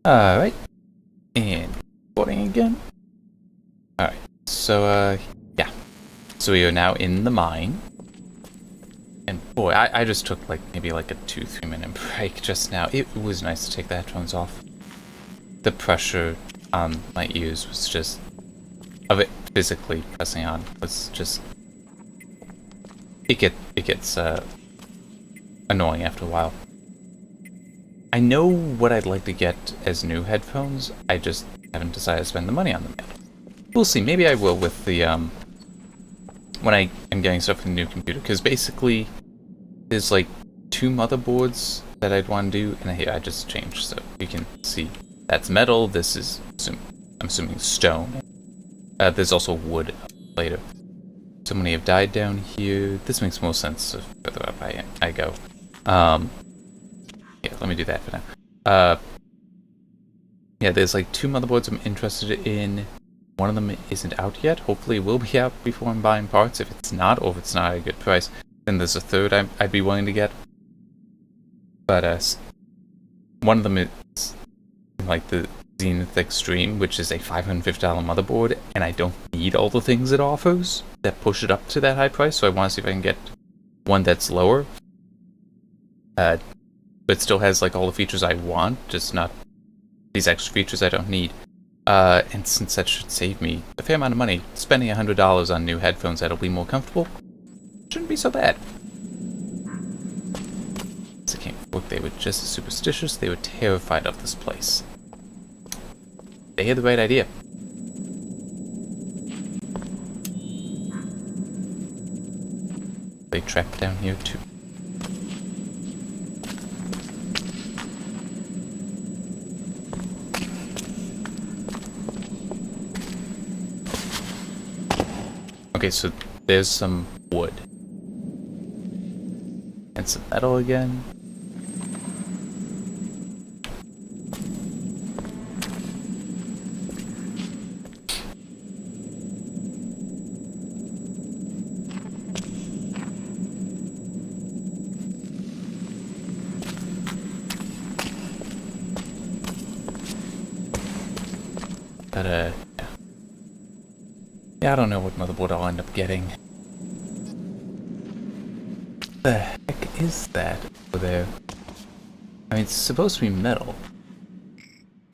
Alright, and recording again. Alright, so, yeah. So we are now in the mine. And boy, I just took maybe a 2-3 minute break just now. It was nice to take the headphones off. The pressure on my ears was just, of it physically pressing on, was just, it gets annoying after a while. I know what I'd like to get as new headphones, I just haven't decided to spend the money on them yet. We'll see, maybe I will with the, when I am getting stuff for the new computer, because basically, there's like 2 motherboards that I'd want to do, and here I just changed, so you can see that's metal, this is, I'm assuming stone. There's also wood later. So many have died down here. This makes more sense the further up I go. Yeah, let me do that for now. Yeah, there's like 2 motherboards I'm interested in. One of them isn't out yet. Hopefully it will be out before I'm buying parts. If it's not, or if it's not at a good price, then there's a third I'd be willing to get. But one of them is like the Zenith Extreme, which is a $550 motherboard, and I don't need all the things it offers that push it up to that high price, so I want to see if I can get one that's lower. But still has like all the features I want, just not these extra features I don't need. And since that should save me a fair amount of money, spending $100 on new headphones that'll be more comfortable shouldn't be so bad. So came look, they were just as superstitious, they were terrified of this place. They had the right idea. They trapped down here too. Okay, so there's some wood. And some metal again. But, yeah. Yeah, I don't know what motherboard I'll end up getting. The heck is that over there? I mean, it's supposed to be metal.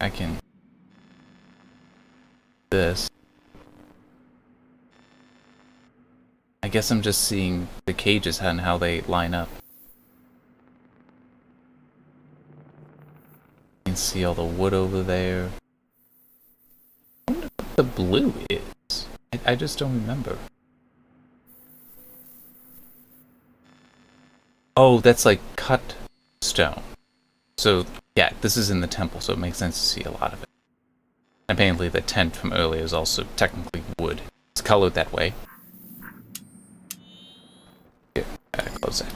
I can... This. I guess I'm just seeing the cages and how they line up. You can see all the wood over there. I wonder what the blue is. I just don't remember. Oh, that's like cut stone. So, yeah, this is in the temple, so it makes sense to see a lot of it. And apparently the tent from earlier is also technically wood. It's colored that way. Yeah, gotta close that.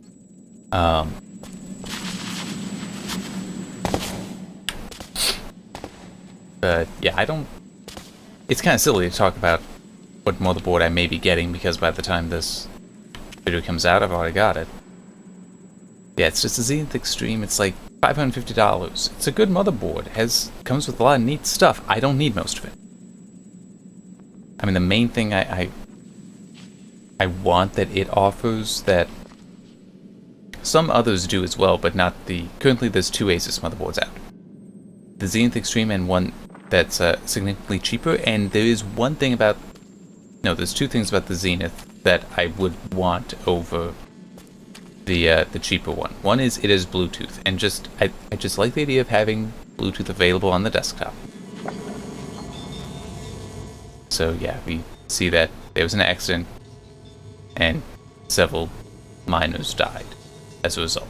But, yeah, I don't... It's kind of silly to talk about what motherboard I may be getting, because by the time this video comes out, I've already got it. Yeah, it's just a Zenith Extreme. It's like $550. It's a good motherboard. Comes with a lot of neat stuff. I don't need most of it. I mean, the main thing I want that it offers that some others do as well, but not the... Currently, there's 2 Asus motherboards out. The Zenith Extreme and one that's significantly cheaper, and there is one thing about... No, there's 2 things about the Zenith that I would want over the cheaper one. One is it is Bluetooth, and I just like the idea of having Bluetooth available on the desktop. So yeah, we see that there was an accident, and several miners died as a result.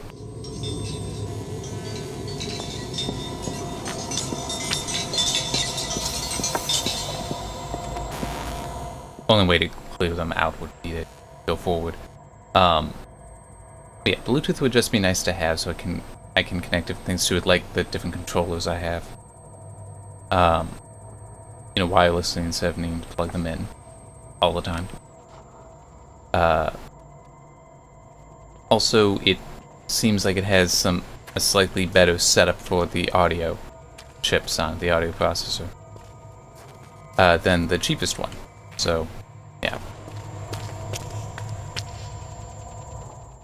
Only way to clear them out would be to go forward. But yeah, Bluetooth would just be nice to have, so I can connect different things to it, like the different controllers I have. You know, wirelessly instead of needing to plug them in all the time. Also, it seems like it has a slightly better setup for the audio, chips on the audio processor than the cheapest one. So, yeah.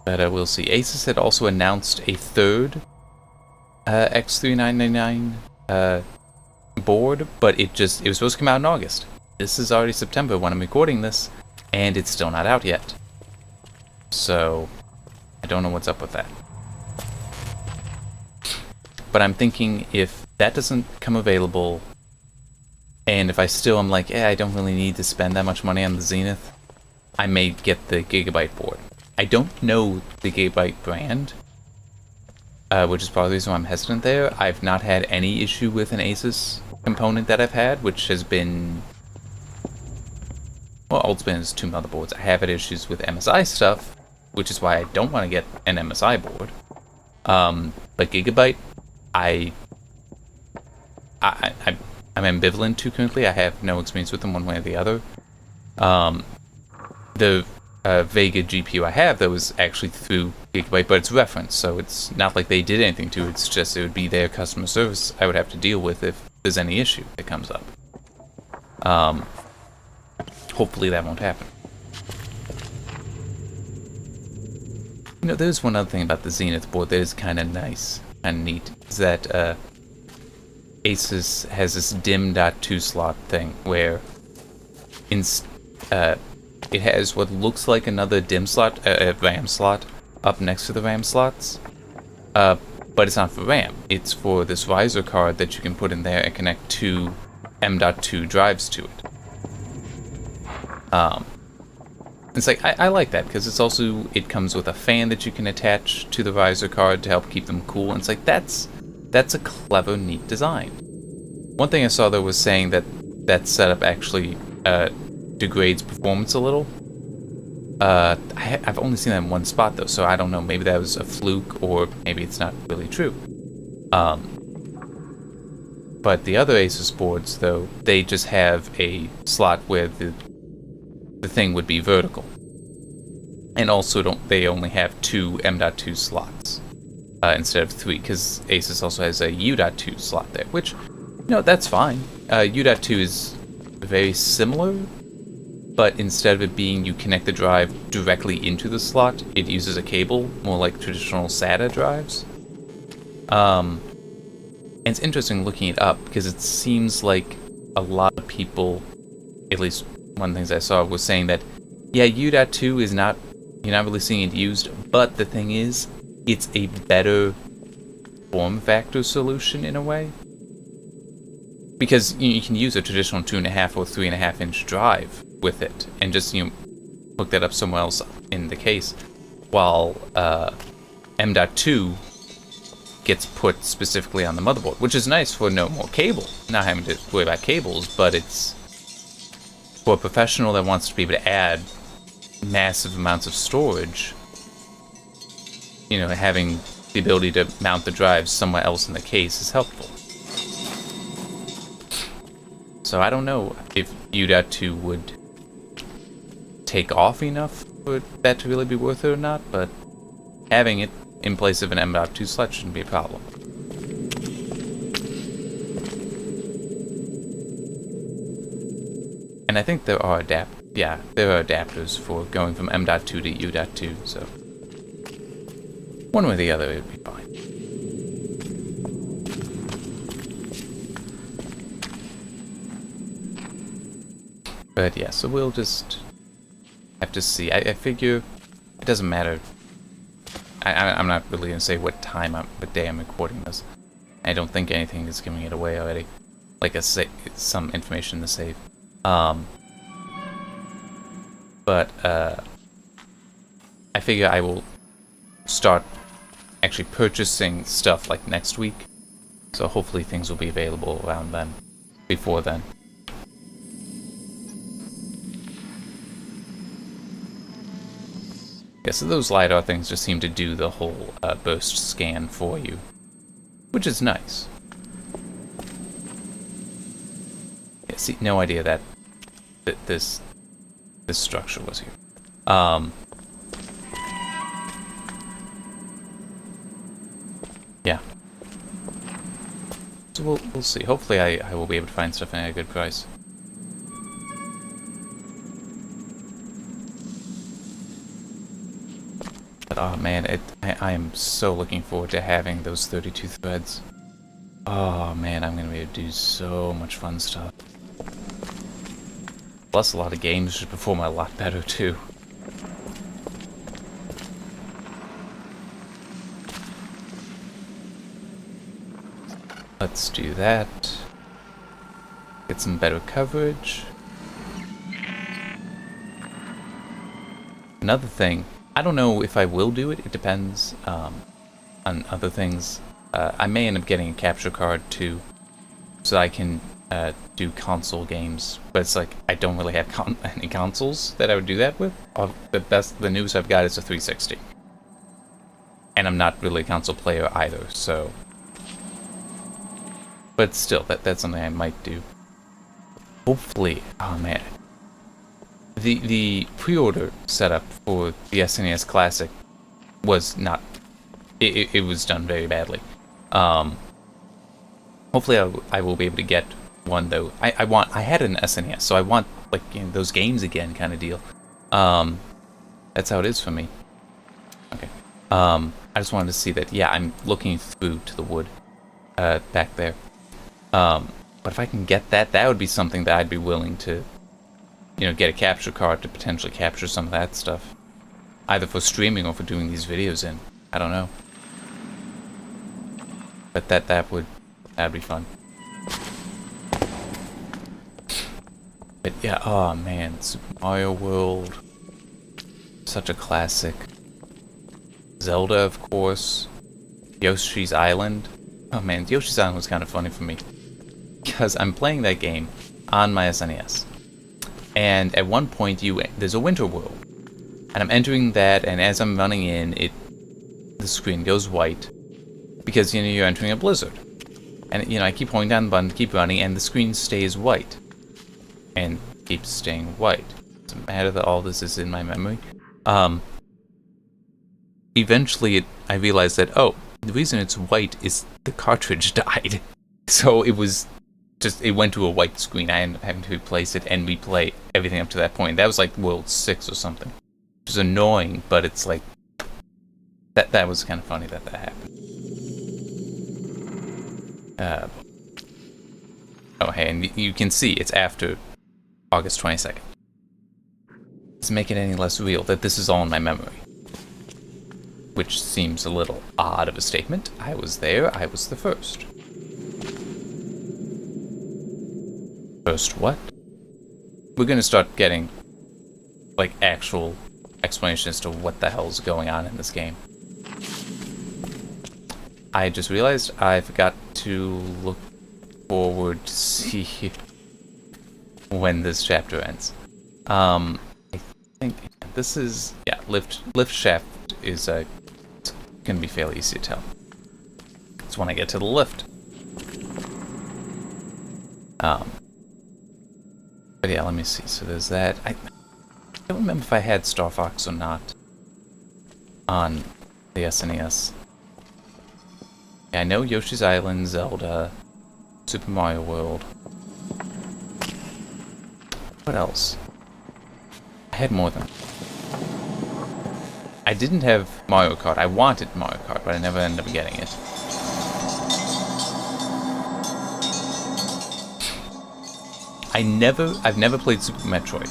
But we'll see. Asus had also announced a third X3999 board, but it was supposed to come out in August. This is already September when I'm recording this, and it's still not out yet. So, I don't know what's up with that. But I'm thinking if that doesn't come available, and if I still am like, I don't really need to spend that much money on the Zenith, I may get the Gigabyte board. I don't know the Gigabyte brand, which is probably the reason why I'm hesitant there. I've not had any issue with an Asus component that I've had, which has been... Well, ultimately it's 2 motherboards. I have had issues with MSI stuff, which is why I don't want to get an MSI board. But Gigabyte, I'm ambivalent to currently. I have no experience with them one way or the other. The Vega GPU I have, that was actually through Gigabyte, but it's referenced, so it's not like they did anything to it. It's just it would be their customer service I would have to deal with if there's any issue that comes up. Hopefully that won't happen. You know, there's one other thing about the Zenith board that is kind of nice and neat, is that Asus has this DIMM.2 slot thing where it has what looks like another DIMM slot, a RAM slot, up next to the RAM slots. But it's not for RAM. It's for this riser card that you can put in there and connect 2 M.2 drives to it. It's like, I like that, because it comes with a fan that you can attach to the riser card to help keep them cool, and it's like, that's a clever, neat design. One thing I saw, though, was saying that setup actually degrades performance a little. I've only seen that in one spot, though, so I don't know, maybe that was a fluke, or maybe it's not really true. But the other Asus boards, though, they just have a slot where the thing would be vertical. And also they only have 2 M.2 slots instead of 3, because Asus also has a U.2 slot there, which, you know, that's fine. U.2 is very similar, but instead of it being you connect the drive directly into the slot, it uses a cable, more like traditional SATA drives. And it's interesting looking it up, because it seems like a lot of people, at least one of the things I saw, was saying that, yeah, U.2 is not, you're not really seeing it used, but the thing is, it's a better form factor solution in a way. Because you can use a traditional 2.5 or 3.5 inch drive with it, and just, hook that up somewhere else in the case, while M.2 gets put specifically on the motherboard, which is nice for no more cable, not having to worry about cables, but it's for a professional that wants to be able to add massive amounts of storage, having the ability to mount the drives somewhere else in the case is helpful. So I don't know if U.2 would take off enough for that to really be worth it or not, but having it in place of an M.2 slot shouldn't be a problem. And I think there are adapters for going from M.2 to U.2, so one way or the other, it would be fine. But yeah, so we'll just have to see. I figure it doesn't matter. I'm not really going to say what day I'm recording this. I don't think anything is giving it away already. Like some information to save. But I figure I will start actually purchasing stuff like next week. So hopefully things will be available around then, before then. Yeah, so those LiDAR things just seem to do the whole burst scan for you, which is nice. Yeah, see, no idea that this structure was here. Yeah. So we'll see. Hopefully I will be able to find stuff at a good price. But oh man, I am so looking forward to having those 32 threads. Oh man, I'm gonna be able to do so much fun stuff. Plus a lot of games should perform a lot better too. Let's do that. Get some better coverage. Another thing, I don't know if I will do it. It depends on other things. I may end up getting a capture card too, so I can do console games. But it's like I don't really have any consoles that I would do that with. The newest I've got is a 360, and I'm not really a console player either. So, but still, that's something I might do. Hopefully, oh man. The pre-order setup for the SNES Classic was not... It was done very badly. Hopefully I will be able to get one, though. I had an SNES, so I want, like, you know, those games again kind of deal. That's how it is for me. Okay. I just wanted to see that, yeah, I'm looking through to the wood back there. But if I can get that, that would be something that I'd be willing to, you know, get a capture card to potentially capture some of that stuff. Either for streaming or for doing these videos in. I don't know. But that'd be fun. But yeah, oh man, Super Mario World. Such a classic. Zelda, of course. Yoshi's Island. Oh man, Yoshi's Island was kind of funny for me. Because I'm playing that game on my SNES. And at one point, there's a winter world, and I'm entering that, and as I'm running in, the screen goes white because, you know, you're entering a blizzard, and, you know, I keep holding down the button to keep running, and the screen stays white, and keeps staying white. It doesn't matter that all this is in my memory. Eventually, I realized that, oh, the reason it's white is the cartridge died, so it went to a white screen. I ended up having to replace it and replay everything up to that point. That was like World 6 or something. Which was annoying, but it's like... That was kind of funny that happened. Oh, hey, and you can see it's after August 22nd. Doesn't make it any less real that this is all in my memory. Which seems a little odd of a statement. I was there, I was the first. First what? We're gonna start getting, like, actual explanation as to what the hell's going on in this game. I just realized I forgot to look forward to see when this chapter ends. I think this is, yeah, lift shaft is gonna be fairly easy to tell. It's when I get to the lift. But yeah, let me see. So there's that. I don't remember if I had Star Fox or not on the SNES. Yeah, I know Yoshi's Island, Zelda, Super Mario World. What else? I had more than... I didn't have Mario Kart. I wanted Mario Kart, but I never ended up getting it. I've never played Super Metroid.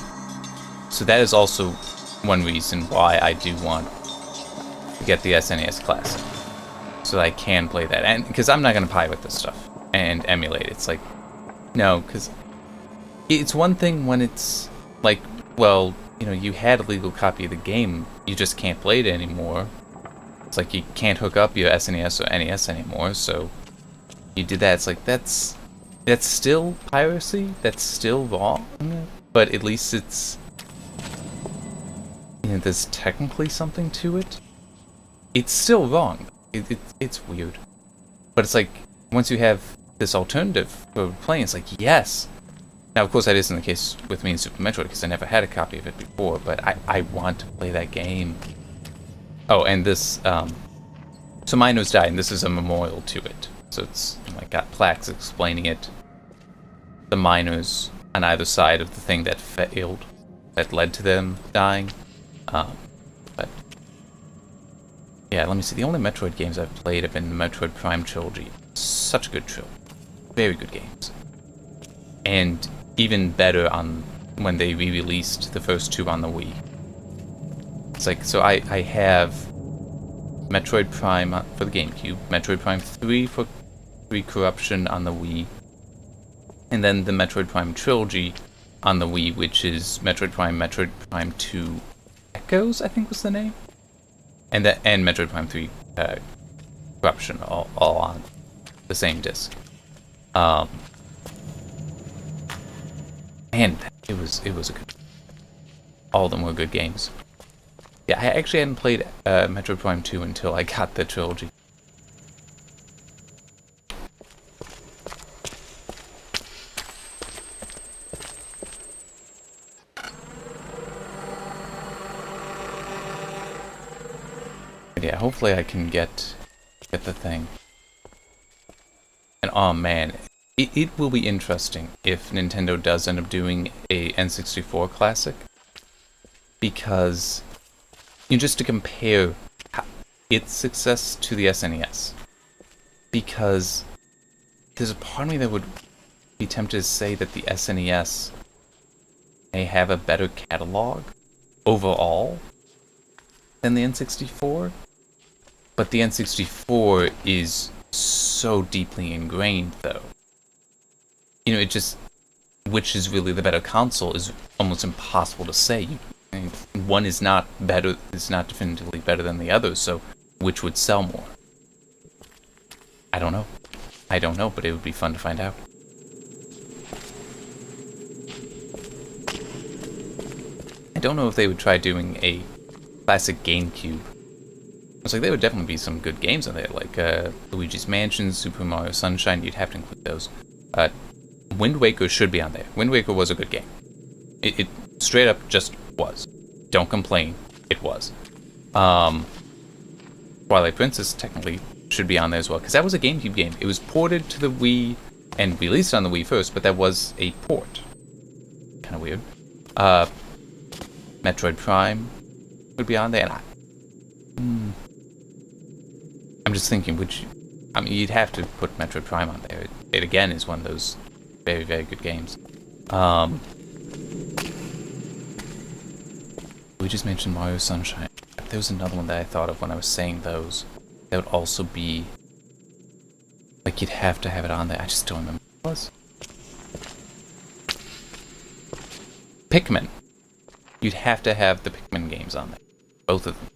So that is also one reason why I do want to get the SNES Classic. So that I can play that. And because I'm not going to pirate this stuff and emulate it. It's like, no, because it's one thing when it's like, well, you know, you had a legal copy of the game, you just can't play it anymore. It's like you can't hook up your SNES or NES anymore, so you did that. It's like, that's still piracy, that's still wrong, but at least it's, you know, there's technically something to it. It's still wrong. It's weird. But it's like, once you have this alternative for playing, it's like, yes. Now, of course, that isn't the case with me in Super Metroid, because I never had a copy of it before, but I want to play that game. Oh, and this, so mine was died, and this is a memorial to it. So it's like got plaques explaining it. The miners on either side of the thing that failed, that led to them dying. But yeah, let me see. The only Metroid games I've played have been the Metroid Prime trilogy. Such a good trilogy. Very good games. And even better on when they re-released the first two on the Wii. It's like, so I have Metroid Prime for the GameCube, Metroid Prime 3 for Corruption on the Wii, and then the Metroid Prime trilogy on the Wii, which is Metroid Prime 2 Echoes, I think was the name, and Metroid Prime 3 Corruption, all on the same disc. And it was a good. All of them were good games. Yeah, I actually hadn't played Metroid Prime 2 until I got the trilogy. But yeah, hopefully I can get the thing. And oh man, it will be interesting if Nintendo does end up doing a N64 classic, because just to compare its success to the SNES, because there's a part of me that would be tempted to say that the SNES may have a better catalog overall than the N64, but the N64 is so deeply ingrained, though. It just, which is really the better console is almost impossible to say. One is not better, it's not definitively better than the other, so which would sell more? I don't know. I don't know, but it would be fun to find out. I don't know if they would try doing a classic GameCube. It's like there would definitely be some good games on there, like Luigi's Mansion, Super Mario Sunshine. You'd have to include those. Wind Waker should be on there. Wind Waker was a good game. It straight up just was. Don't complain. It was. Twilight Princess technically should be on there as well, because that was a GameCube game. It was ported to the Wii and released on the Wii first, but that was a port. Kind of weird. Metroid Prime would be on there, and I'm just thinking, you'd have to put Metroid Prime on there. It again is one of those very, very good games. We just mentioned Mario Sunshine. There was another one that I thought of when I was saying those. That would also be, like, you'd have to have it on there. I just don't remember what it was. Pikmin. You'd have to have the Pikmin games on there. Both of them.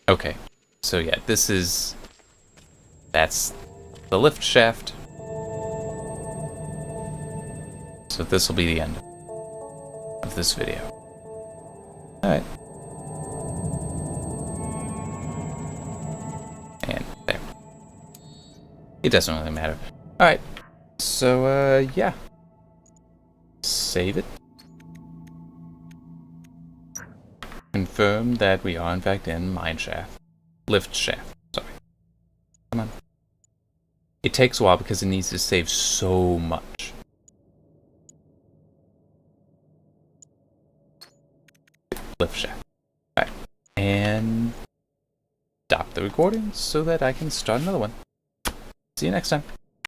Okay. So yeah, that's the lift shaft. So this will be the end of this video. Alright. And there. It doesn't really matter. Alright. So, yeah. Save it. Confirm that we are in fact in mine shaft. Lift shaft. Sorry. Come on. It takes a while because it needs to save so much. Lift shaft. Alright. And stop the recording so that I can start another one. See you next time.